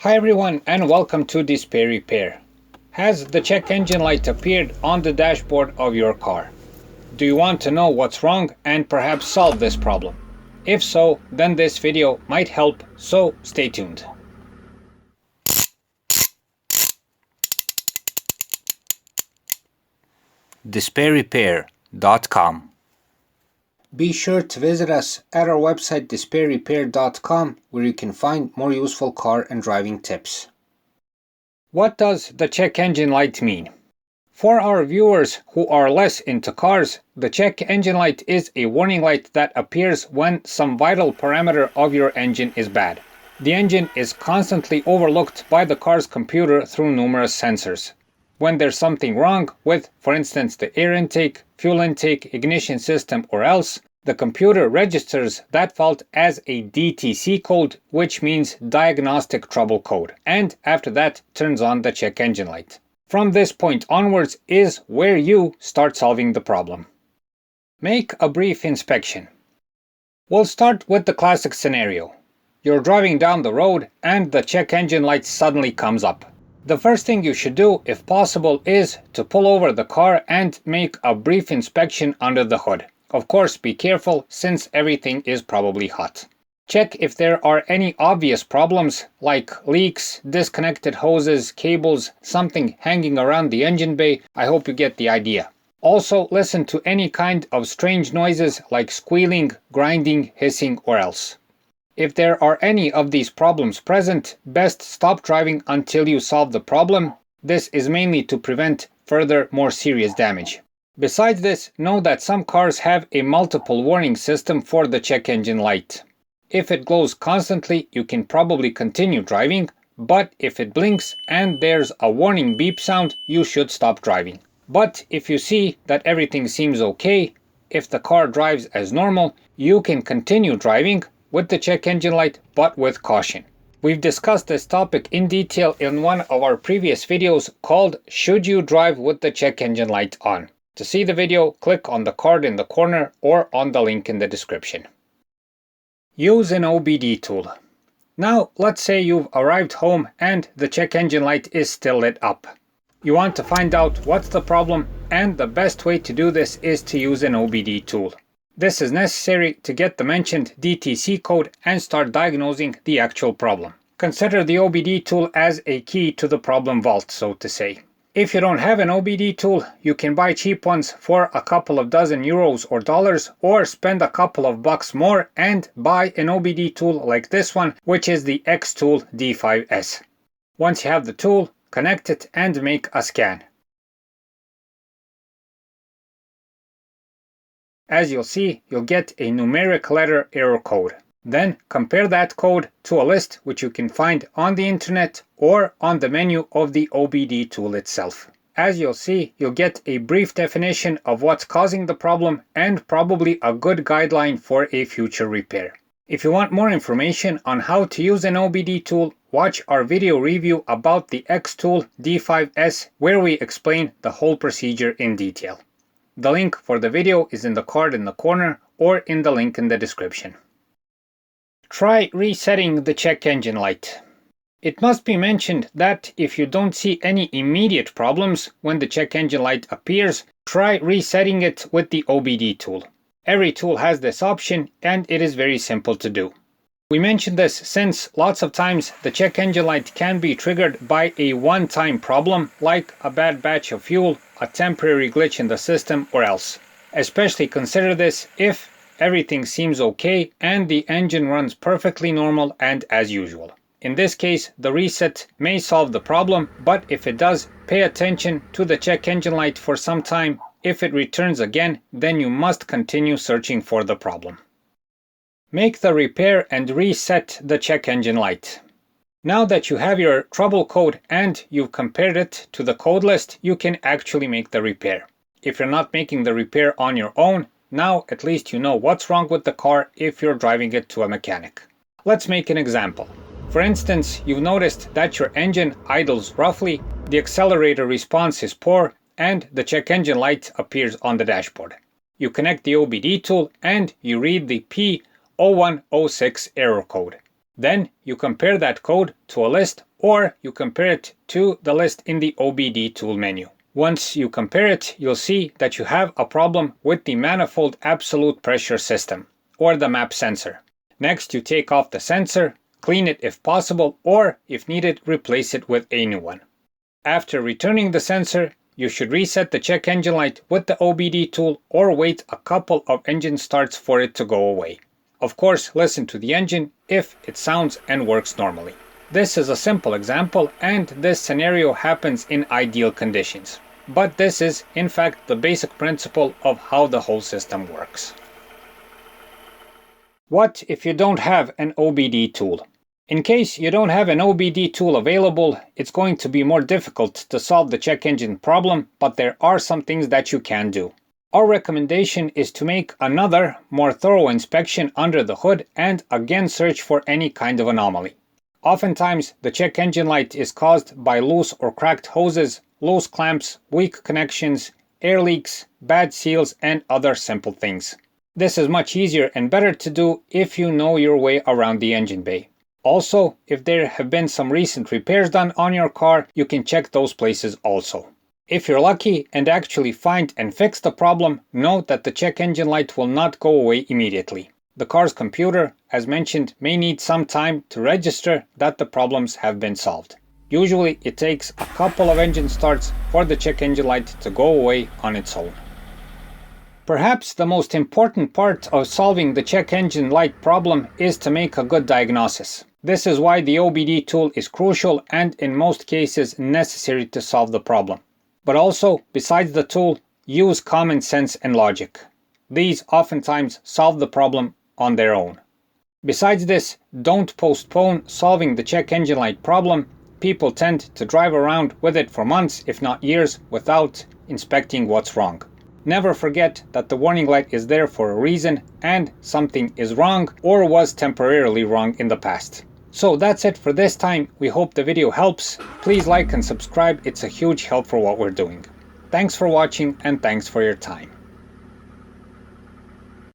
Hi everyone and welcome to Display Repair. Has the check engine light appeared on the dashboard of your car? Do you want to know what's wrong and perhaps solve this problem? If so, then this video might help, so stay tuned. DisplayRepair.com. Be sure to visit us at our website DisplayRepair.com, where you can find more useful car and driving tips. What does the check engine light mean? For our viewers who are less into cars, the check engine light is a warning light that appears when some vital parameter of your engine is bad. The engine is constantly overlooked by the car's computer through numerous sensors. When there's something wrong with, for instance, the air intake, fuel intake, ignition system, or else, the computer registers that fault as a DTC code, which means diagnostic trouble code, and after that turns on the check engine light. From this point onwards is where you start solving the problem. Make a brief inspection. We'll start with the classic scenario. You're driving down the road and the check engine light suddenly comes up. The first thing you should do, if possible, is to pull over the car and make a brief inspection under the hood. Of course, be careful since everything is probably hot. Check if there are any obvious problems like leaks, disconnected hoses, cables, something hanging around the engine bay. I hope you get the idea. Also, listen to any kind of strange noises like squealing, grinding, hissing, or else. If there are any of these problems present, best stop driving until you solve the problem. This is mainly to prevent further, more serious damage. Besides this, know that some cars have a multiple warning system for the check engine light. If it glows constantly, you can probably continue driving, but if it blinks and there's a warning beep sound, you should stop driving. But if you see that everything seems okay, if the car drives as normal, you can continue driving with the check engine light, but with caution. We've discussed this topic in detail in one of our previous videos called Should You Drive with the Check Engine Light On? To see the video, click on the card in the corner or on the link in the description. Use an OBD tool. Now, let's say you've arrived home and the check engine light is still lit up. You want to find out what's the problem, and the best way to do this is to use an OBD tool. This is necessary to get the mentioned DTC code and start diagnosing the actual problem. Consider the OBD tool as a key to the problem vault, so to say. If you don't have an OBD tool, you can buy cheap ones for a couple of dozen euros or dollars, or spend a couple of bucks more and buy an OBD tool like this one, which is the Xtool D5S. Once you have the tool, connect it and make a scan. As you'll see, you'll get a numeric letter error code. Then compare that code to a list which you can find on the internet or on the menu of the OBD tool itself. As you'll see, you'll get a brief definition of what's causing the problem and probably a good guideline for a future repair. If you want more information on how to use an OBD tool, watch our video review about the Xtool D5S, where we explain the whole procedure in detail. The link for the video is in the card in the corner or in the link in the description. Try resetting the check engine light. It must be mentioned that if you don't see any immediate problems when the check engine light appears, try resetting it with the OBD tool. Every tool has this option and it is very simple to do. We mention this since lots of times the check engine light can be triggered by a one-time problem like a bad batch of fuel, a temporary glitch in the system, or else. Especially consider this if everything seems okay and the engine runs perfectly normal and as usual. In this case, the reset may solve the problem, but if it does, pay attention to the check engine light for some time. If it returns again, then you must continue searching for the problem. Make the repair and reset the check engine light. Now that you have your trouble code and you've compared it to the code list, you can actually make the repair. If you're not making the repair on your own, now at least you know what's wrong with the car if you're driving it to a mechanic. Let's make an example. For instance, you've noticed that your engine idles roughly, the accelerator response is poor, and the check engine light appears on the dashboard. You connect the OBD tool and you read the P0106 error code. Then you compare that code to a list or you compare it to the list in the OBD tool menu. Once you compare it, you'll see that you have a problem with the manifold absolute pressure system, or the MAP sensor. Next, you take off the sensor, clean it if possible, or if needed, replace it with a new one. After returning the sensor, you should reset the check engine light with the OBD tool or wait a couple of engine starts for it to go away. Of course, listen to the engine if it sounds and works normally. This is a simple example, and this scenario happens in ideal conditions. But this is, in fact, the basic principle of how the whole system works. What if you don't have an OBD tool? In case you don't have an OBD tool available, it's going to be more difficult to solve the check engine problem, but there are some things that you can do. Our recommendation is to make another, more thorough inspection under the hood and again search for any kind of anomaly. Oftentimes, the check engine light is caused by loose or cracked hoses, loose clamps, weak connections, air leaks, bad seals, and other simple things. This is much easier and better to do if you know your way around the engine bay. Also, if there have been some recent repairs done on your car, you can check those places also. If you're lucky and actually find and fix the problem, note that the check engine light will not go away immediately. The car's computer, as mentioned, may need some time to register that the problems have been solved. Usually, it takes a couple of engine starts for the check engine light to go away on its own. Perhaps the most important part of solving the check engine light problem is to make a good diagnosis. This is why the OBD tool is crucial and in most cases necessary to solve the problem. But also, besides the tool, use common sense and logic. These oftentimes solve the problem on their own. Besides this, don't postpone solving the check engine light problem. People tend to drive around with it for months, if not years, without inspecting what's wrong. Never forget that the warning light is there for a reason and something is wrong or was temporarily wrong in the past. So that's it for this time. We hope the video helps. Please like and subscribe. It's a huge help for what we're doing. Thanks for watching and thanks for your time.